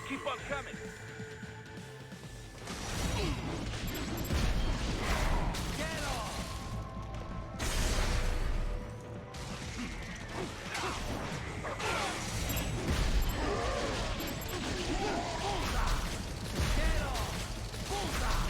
Keep on coming. Get off! Get off! Bullseye!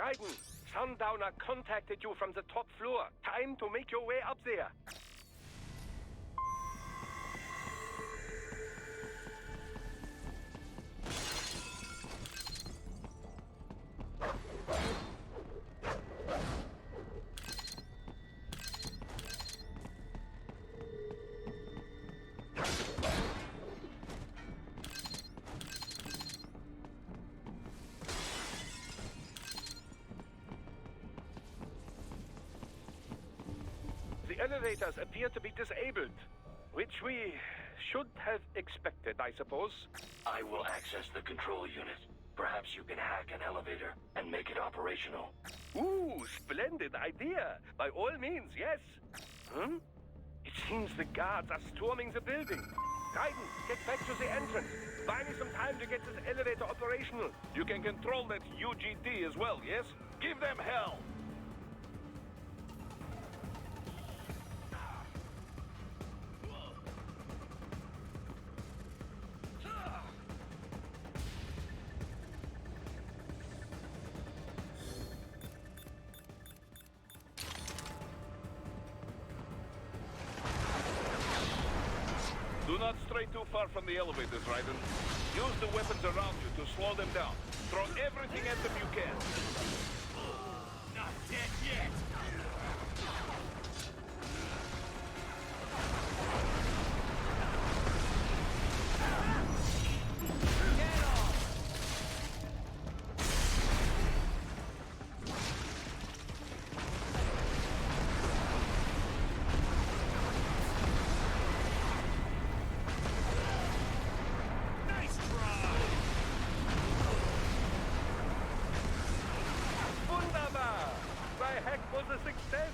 Raiden, Sundowner contacted you from the top floor. Time to make your way up there. The elevators appear to be disabled, which we should have expected, I suppose. I will access the control unit. Perhaps you can hack an elevator and make it operational. Ooh, splendid idea. By all means, yes. It seems the guards are storming the building. Raiden, get back to the entrance. Buy me some time to get this elevator operational. You can control that UGT as well, yes? Give them hell! Do not stray too far from the elevators, Raiden. Use the weapons around you to slow them down. Throw everything at them you can. Not dead yet! Get off! Nice try! Wunderbar! My hack was a success!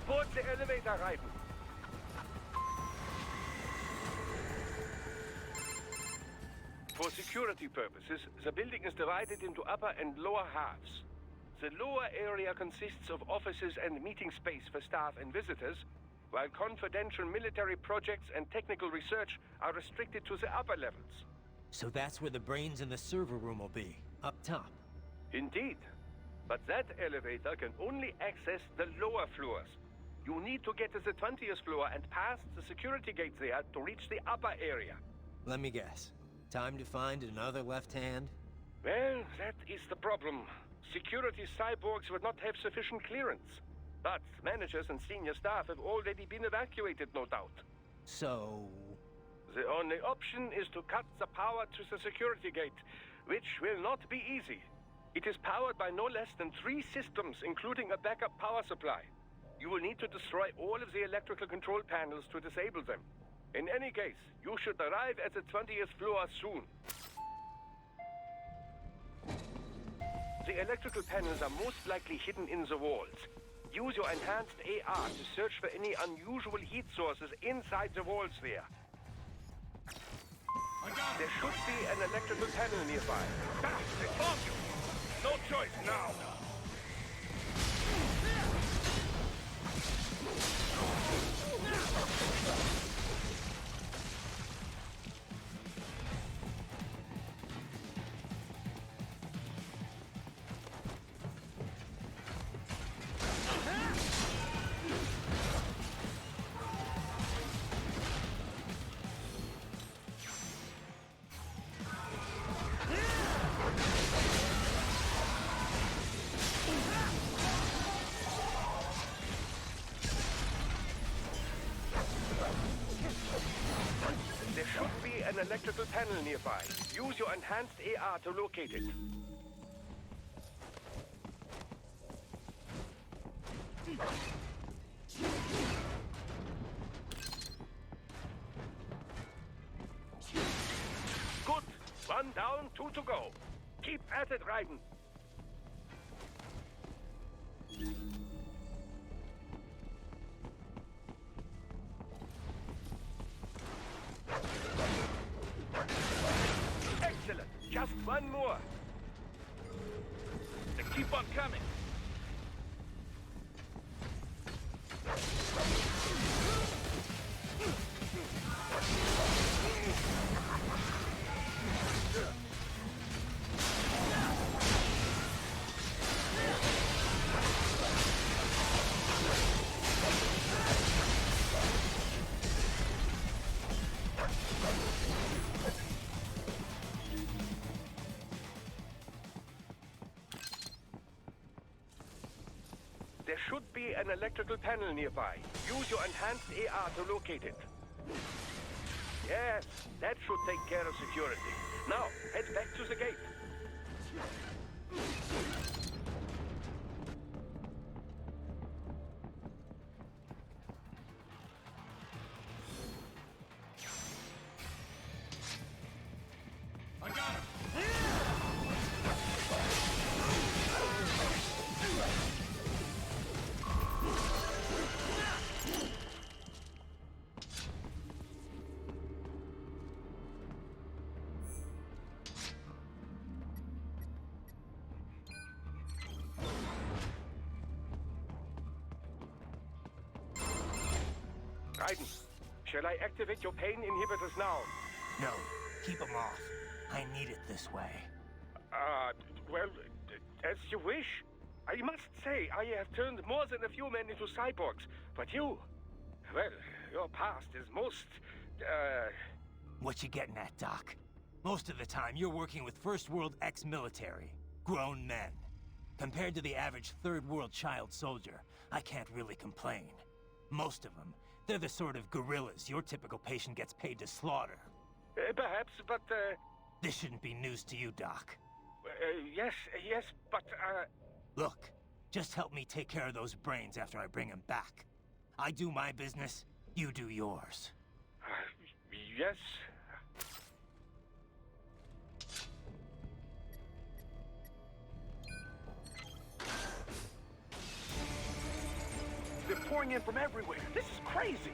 Board the elevator, Raiden. For security purposes, the building is divided into upper and lower halves. The lower area consists of offices and meeting space for staff and visitors, while confidential military projects and technical research are restricted to the upper levels. So that's where the brains in the server room will be, up top. Indeed. But that elevator can only access the lower floors. You need to get to the 20th floor and past the security gate there to reach the upper area. Let me guess. Time to find another left hand? Well, that is the problem. Security cyborgs would not have sufficient clearance. But managers and senior staff have already been evacuated, no doubt. So... The only option is to cut the power to the security gate, which will not be easy. It is powered by no less than 3 systems, including a backup power supply. You will need to destroy all of the electrical control panels to disable them. In any case, you should arrive at the 20th floor soon. The electrical panels are most likely hidden in the walls. Use your enhanced AR to search for any unusual heat sources inside the walls there. There should be an electrical panel nearby. Ah, I told you! No choice now! panel nearby. Use your enhanced AR to locate it. Good. One down, two to go. Keep at it, Raiden. Excellent. Just one more. They keep on coming. There should be an electrical panel nearby. Use your enhanced AR to locate it. Yes, that should take care of security. Now, head back to the gate. I got him. Raiden, shall I activate your pain inhibitors now? No, keep them off. I need it this way. Well, as you wish. I must say, I have turned more than a few men into cyborgs, but you... Well, your past is most, What you getting at, Doc? Most of the time, you're working with First World ex-military. Grown men. Compared to the average Third World child soldier, I can't really complain. Most of them, they're the sort of guerrillas your typical patient gets paid to slaughter. Perhaps, but, This shouldn't be news to you, Doc. yes, but, Look, just help me take care of those brains after I bring them back. I do my business, you do yours. yes. They're pouring in from everywhere. This is crazy.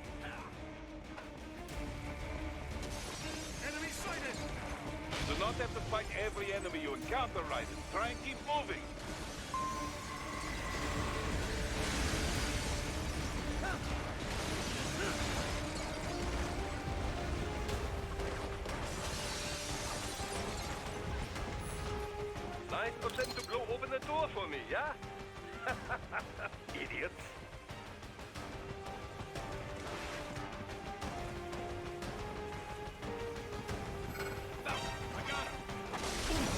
Enemy sighted! Do not have to fight every enemy you encounter, Raiden. Try and keep moving. %9 to blow open the door for me, yeah? Idiots. I got him.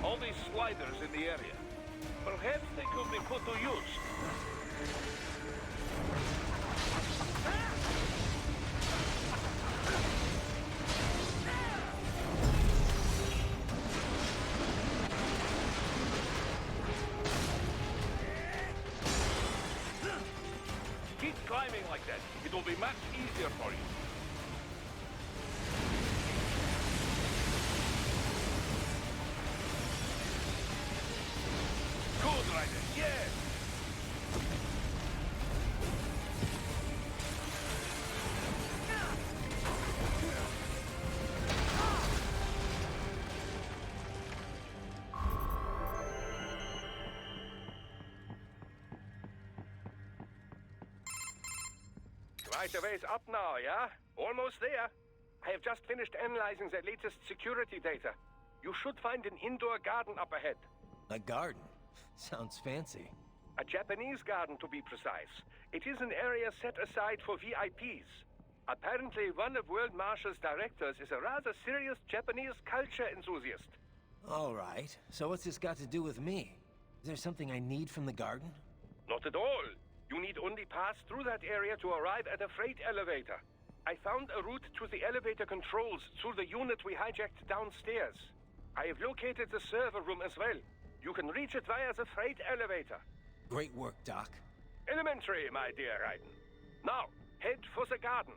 All these sliders in the area. Perhaps they could be put to use. Keep climbing aiming like that. It will be much easier for you. Good, Ryder. Yes! Right a ways up now, yeah? Almost there. I have just finished analyzing the latest security data. You should find an indoor garden up ahead. A garden? Sounds fancy. A Japanese garden, to be precise. It is an area set aside for VIPs. Apparently, one of World Marshal's directors is a rather serious Japanese culture enthusiast. All right. So what's this got to do with me? Is there something I need from the garden? Not at all. You need only pass through that area to arrive at a freight elevator. I found a route to the elevator controls through the unit we hijacked downstairs. I have located the server room as well. You can reach it via the freight elevator. Great work, Doc. Elementary, my dear Raiden. Now, head for the garden.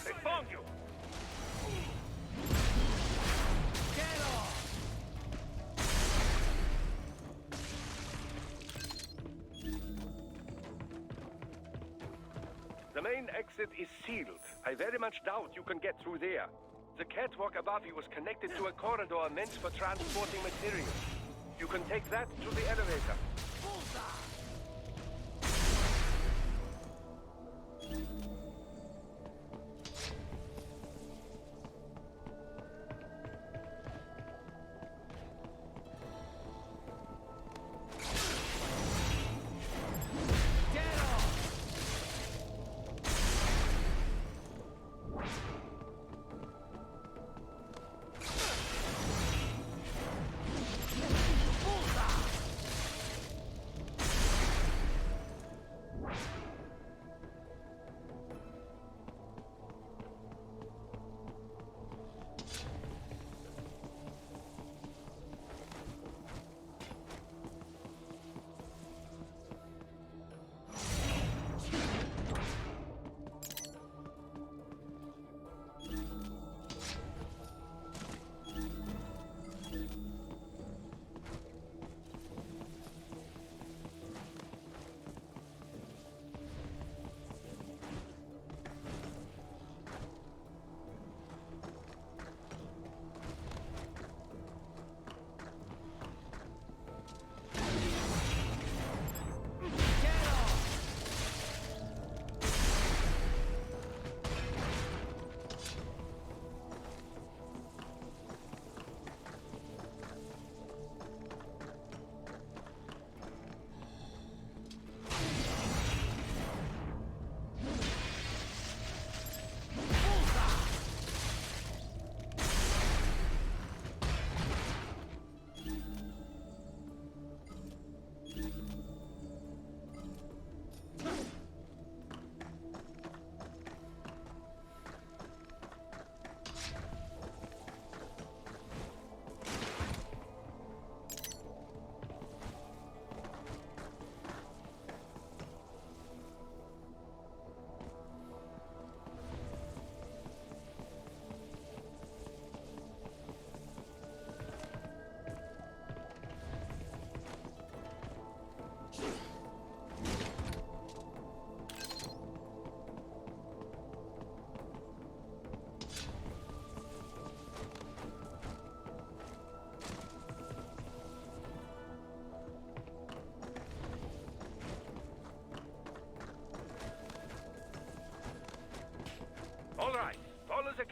They found you! Get off! The main exit is sealed. I very much doubt you can get through there. The catwalk above you was connected to a corridor meant for transporting materials. You can take that to the elevator.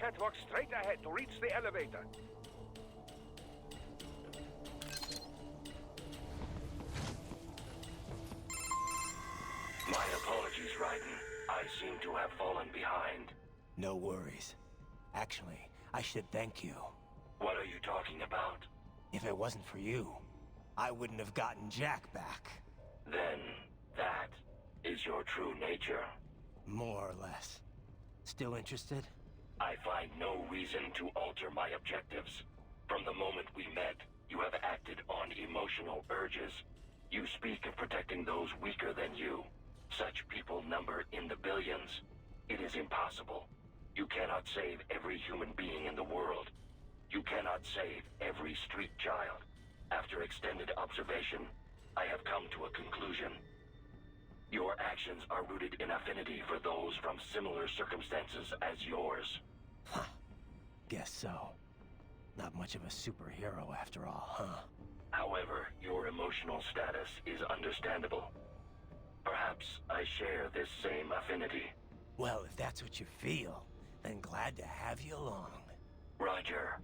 catwalk straight ahead to reach the elevator. My apologies, Raiden. I seem to have fallen behind. No worries. Actually, I should thank you. What are you talking about? If it wasn't for you, I wouldn't have gotten Jack back. Then, that is your true nature. More or less. Still interested? I find no reason to alter my objectives. From the moment we met, you have acted on emotional urges. You speak of protecting those weaker than you. Such people number in the billions. It is impossible. You cannot save every human being in the world. You cannot save every street child. After extended observation, I have come to a conclusion. Your actions are rooted in affinity for those from similar circumstances as yours. Huh. Guess so. Not much of a superhero after all, huh? However, your emotional status is understandable. Perhaps I share this same affinity. Well, if that's what you feel, then glad to have you along. Roger.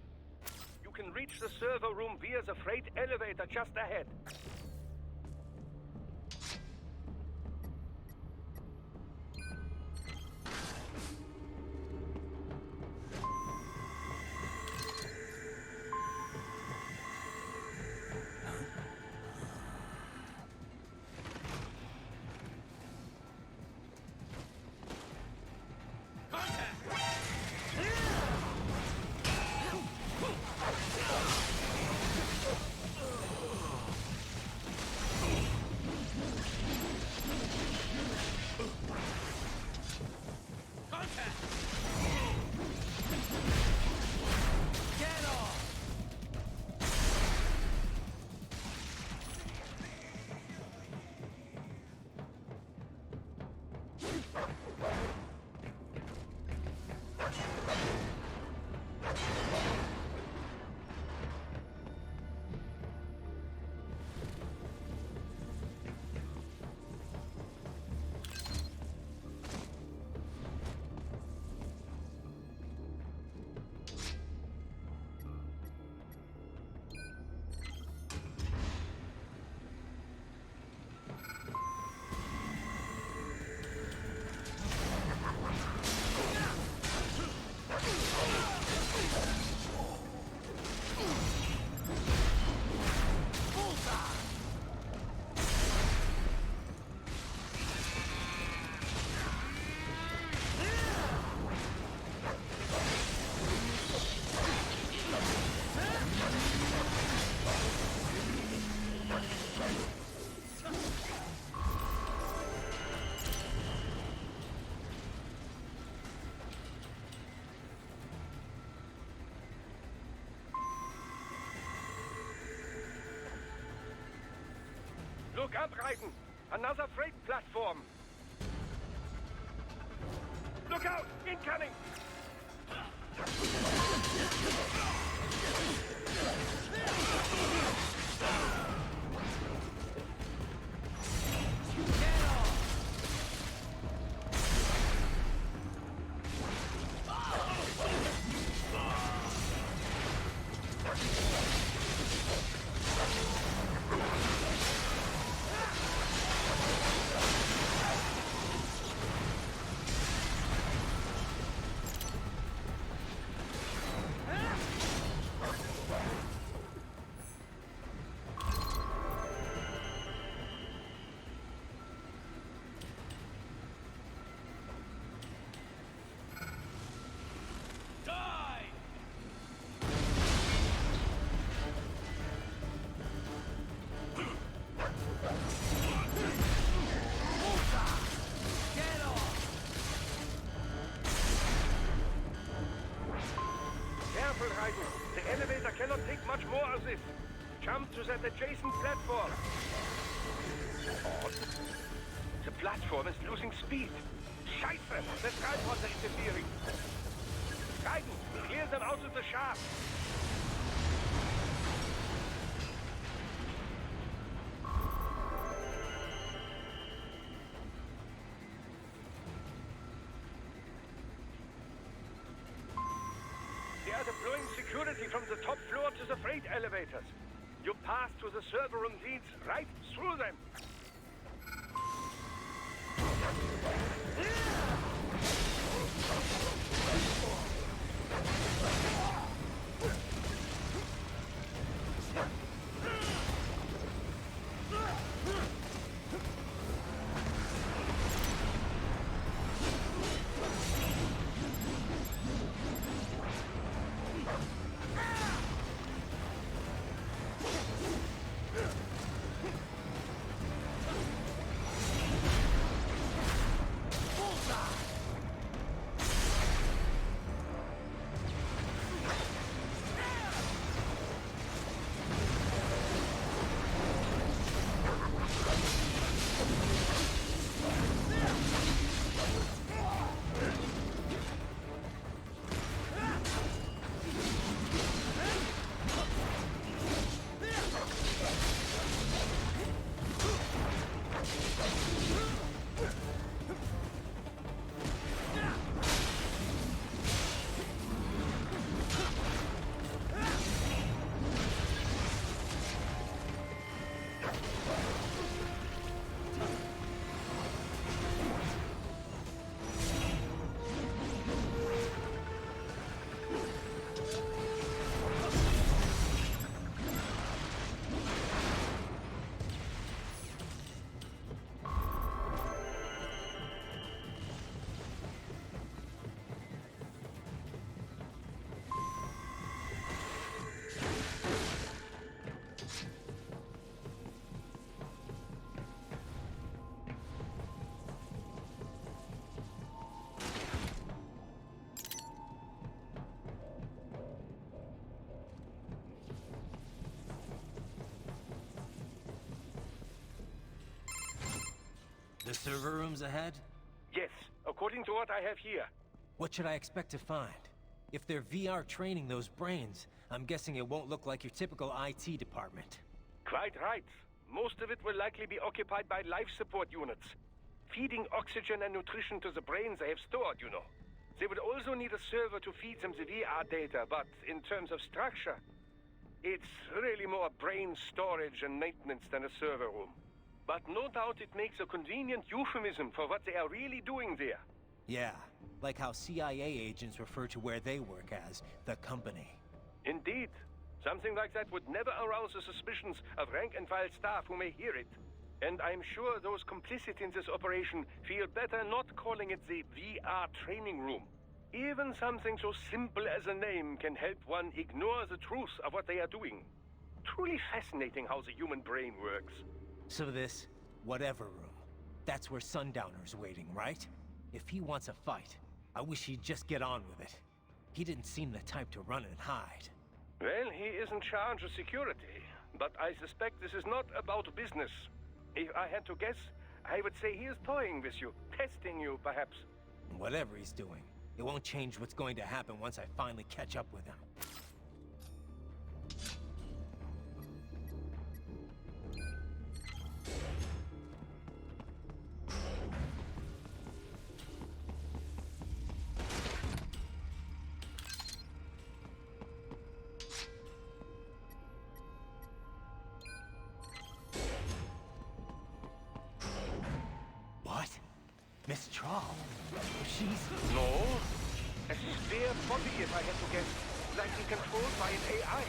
You can reach the server room via the freight elevator just ahead. Look up, Raiden! Another freight platform! Look out! Incoming! The elevator cannot take much more of this. Jump to that adjacent platform. Odd. The platform is losing speed. Scheiße! The transports are interfering. Raiden, clear them out of the shaft. security from the top floor to the freight elevators. You pass to the server room leads right through them. The server room's ahead? Yes, according to what I have here. What should I expect to find? If they're VR training those brains, I'm guessing it won't look like your typical IT department. Quite right. Most of it will likely be occupied by life support units. Feeding oxygen and nutrition to the brains they have stored, you know. They would also need a server to feed them the VR data, but in terms of structure, it's really more brain storage and maintenance than a server room. But no doubt it makes a convenient euphemism for what they are really doing there. Yeah, like how CIA agents refer to where they work as the company. Indeed. Something like that would never arouse the suspicions of rank-and-file staff who may hear it. And I'm sure those complicit in this operation feel better not calling it the VR training room. Even something so simple as a name can help one ignore the truth of what they are doing. Truly fascinating how the human brain works. So this, whatever room, that's where Sundowner's waiting, right? If he wants a fight, I wish he'd just get on with it. He didn't seem the type to run and hide. Well, he is in charge of security, but I suspect this is not about business. If I had to guess, I would say he is toying with you, testing you, perhaps. Whatever he's doing, it won't change what's going to happen once I finally catch up with him. What? Miss Trawl? She's... No. A spare body, if I had to guess. Likely controlled by an AI.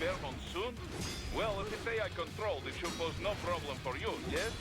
Vermont soon? Well, if it's AI controlled, it should pose no problem for you, yes?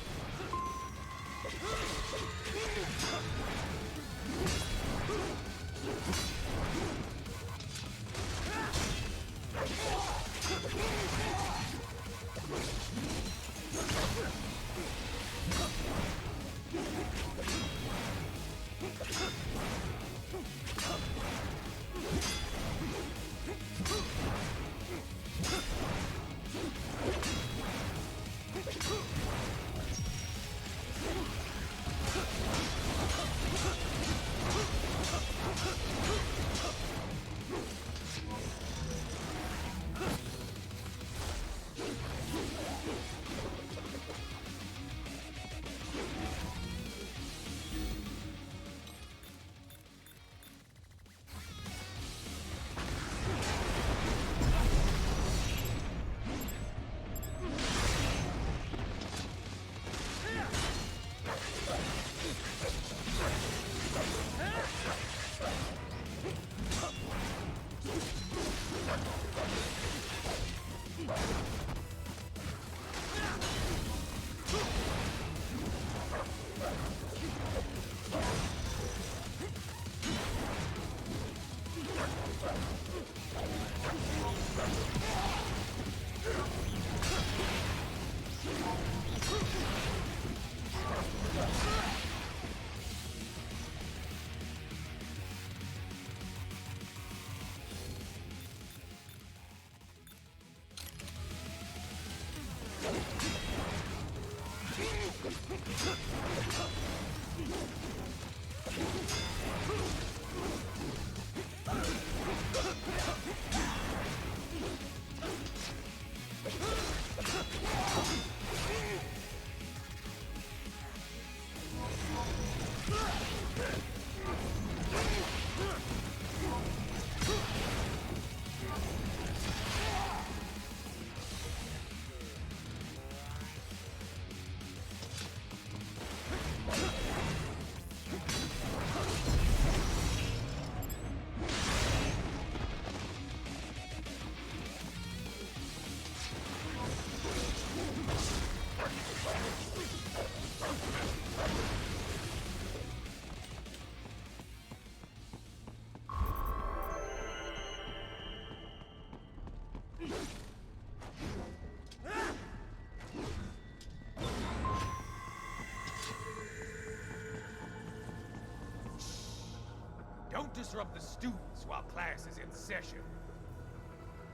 Don't disrupt the students while class is in session.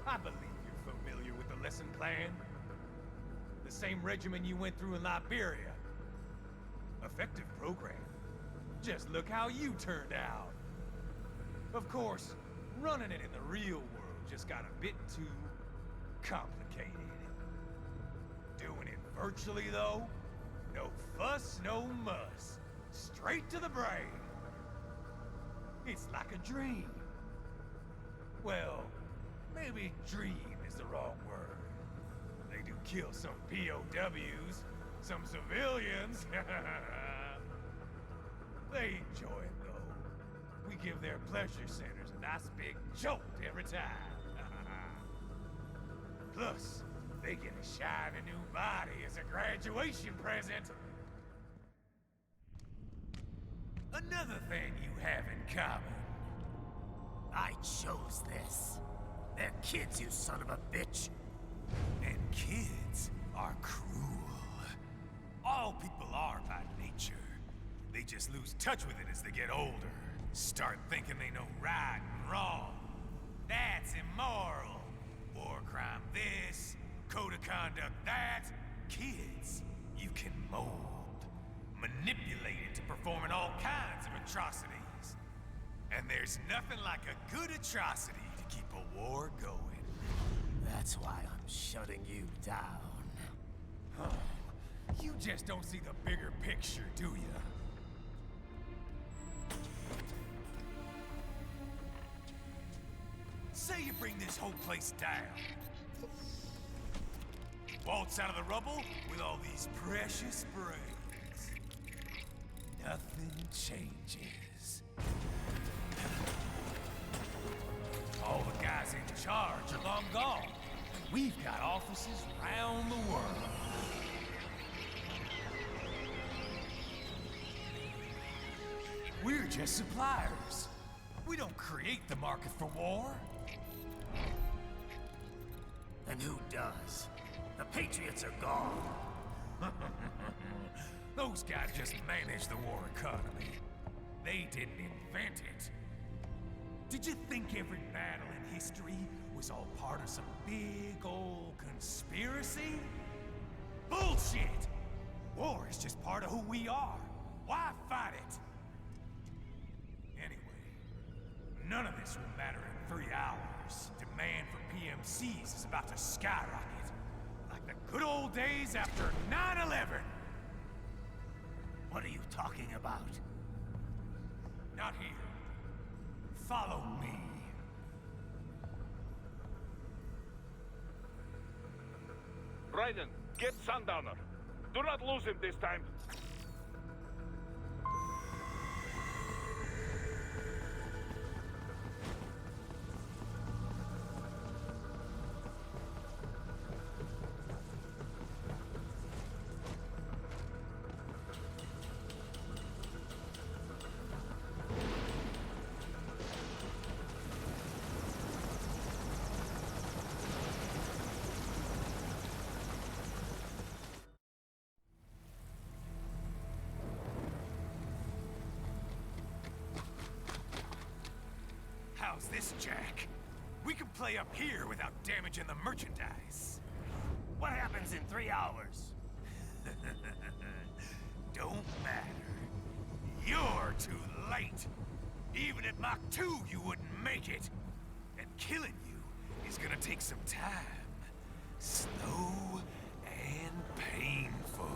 I believe you're familiar with the lesson plan. The same regimen you went through in Liberia. Effective program. Just look how you turned out. Of course, running it in the real world just got a bit too complicated. Doing it virtually, though, no fuss, no muss. Straight to the brain. It's like a dream. Well, maybe dream is the wrong word. They do kill some POWs, some civilians. They enjoy it, though. We give their pleasure centers a nice big jolt every time. Plus, they get a shiny new body as a graduation present. Another thing you have in common. I chose this. They're kids, you son of a bitch. And kids are cruel. All people are by nature. They just lose touch with it as they get older. Start thinking they know right and wrong. That's immoral. War crime this, code of conduct that. Kids, you can mold. Manipulated to performing all kinds of atrocities. And there's nothing like a good atrocity to keep a war going. That's why I'm shutting you down. Huh. You just don't see the bigger picture, do you? Say you bring this whole place down. Waltz out of the rubble with all these precious brains. Nothing changes. All the guys in charge are long gone. We've got offices around the world. We're just suppliers. We don't create the market for war. And who does? The Patriots are gone. Those guys just manage the war economy. They didn't invent it. Did you think every battle in history was all part of some big old conspiracy? Bullshit! War is just part of who we are. Why fight it? Anyway, none of this will matter in 3 hours. Demand for PMCs is about to skyrocket. Like the good old days after 9/11. What are you talking about? Not here. Follow me. Raiden, get Sundowner. Do not lose him this time. How's this, Jack? We can play up here without damaging the merchandise. What happens in 3 hours? Don't matter. You're too late. Even at Mach 2, you wouldn't make it. And killing you is gonna take some time. Slow and painful.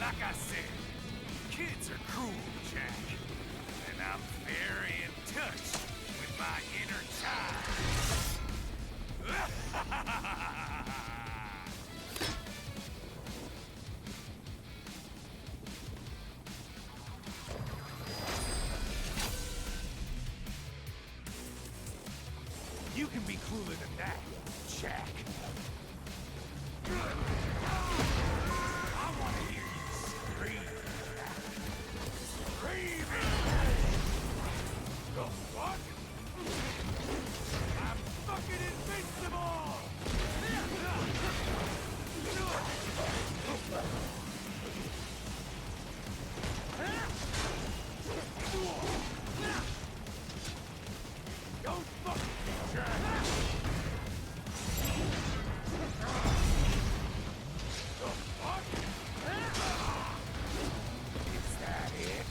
Like I said, kids are cruel, Jack. And I'm very in touch with my inner child. You can be cooler than that, Jack. I want to hear you scream. Screaming! The fuck? I'm fucking invincible! Don't fuck with me, Jack! The fuck? Is that it?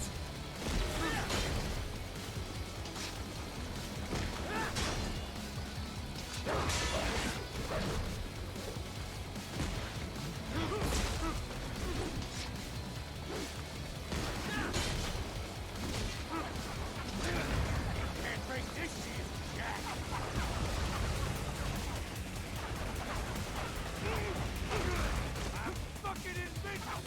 Can't break this shit, Jack. I'm fucking invincible.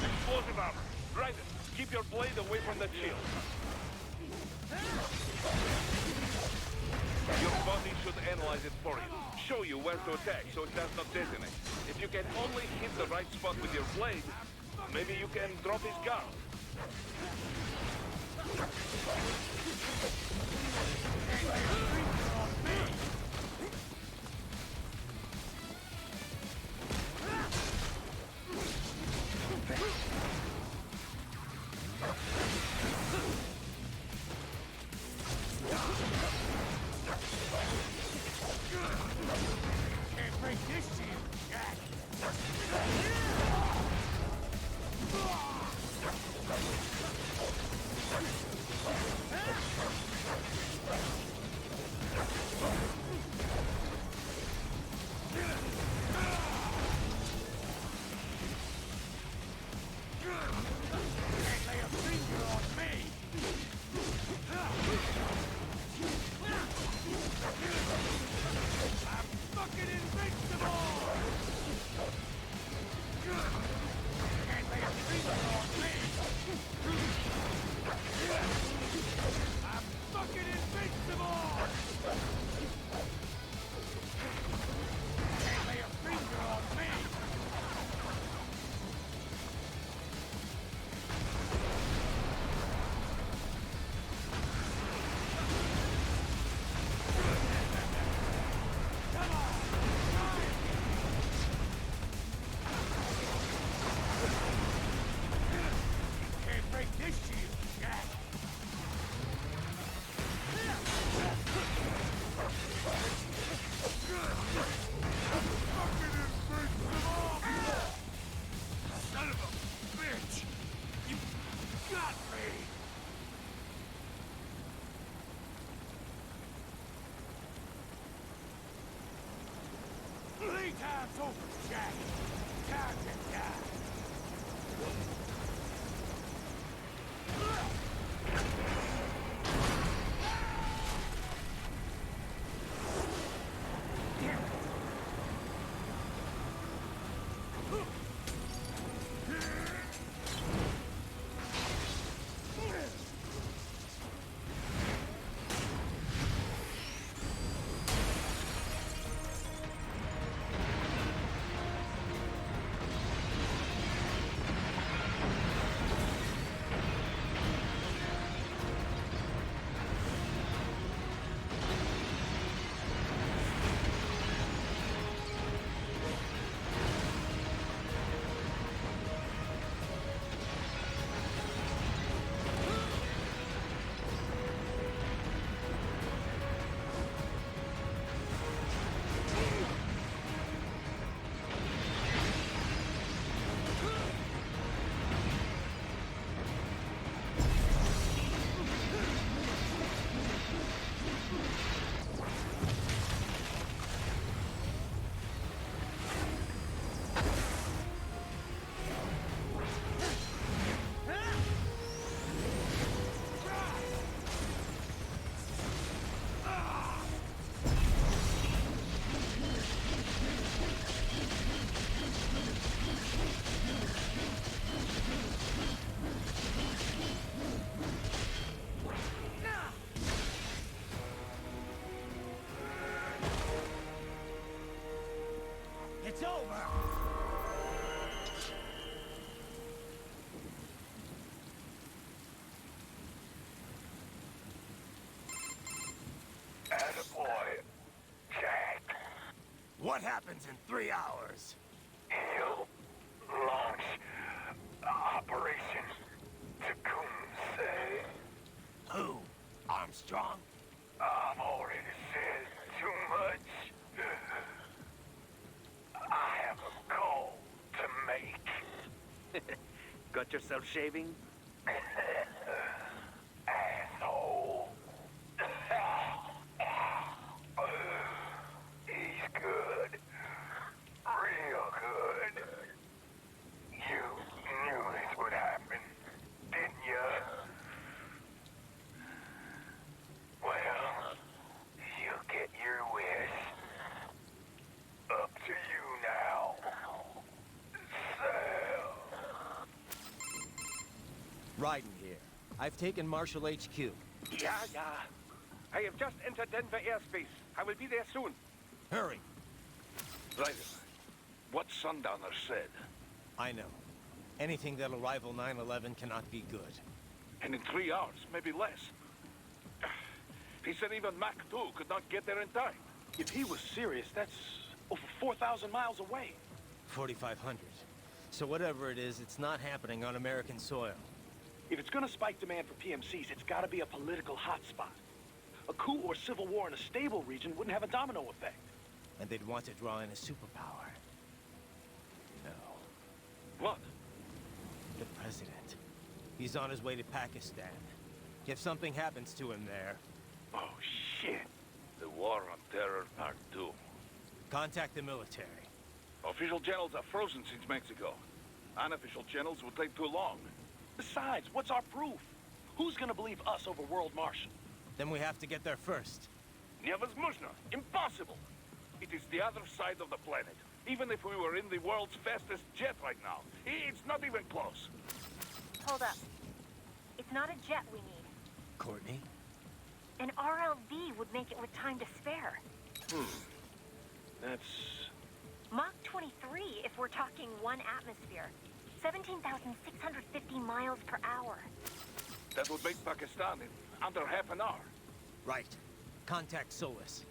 Explosive armor. Raiden, keep your blade away from that shield. Your body should analyze it for you. Show you where to attack so it does not detonate. If you can only hit the right spot with your blade, maybe you can drop his guard. Can't break this shit, Jack. them all! Can't lay a finger on me! Time's over, Jack. Time to die. It's over! Attaboy, Jack. What happens in 3 hours? He'll launch Operation Tecumseh. Who? Armstrong? I've already said too much. I have a call to make. Got yourself shaving? Asshole. He's good. Real good. You knew this would happen, didn't you? Well, you get your wish. Up to you now. Sal. Raiden here. I've taken Marshall HQ. Yeah. I have just entered Denver airspace. I will be there soon. Hurry. Raiden, what Sundowner said. I know. Anything that'll rival 9/11 cannot be good. And in 3 hours, maybe less. He said even Mach 2 could not get there in time. If he was serious, that's over 4,000 miles away. 4,500. So whatever it is, it's not happening on American soil. If it's gonna spike demand for PMCs, it's gotta be a political hotspot. A coup or civil war in a stable region wouldn't have a domino effect. And they'd want to draw in a superpower. No. What? The president. He's on his way to Pakistan. If something happens to him there... Oh, shit. The War on Terror Part 2. Contact the military. Official channels are frozen since Mexico. Unofficial channels will take too long. Besides, what's our proof? Who's gonna believe us over World Marshal? Then we have to get there first. Невозможно. Impossible. It is the other side of the planet. Even if we were in the world's fastest jet right now, it's not even close. Hold up. It's not a jet we need. Courtney? An RLV would make it with time to spare. That's... Mach 23 if we're talking 1 atmosphere. 17,650 miles per hour. That would make Pakistan in under half an hour. Right. Contact Solus.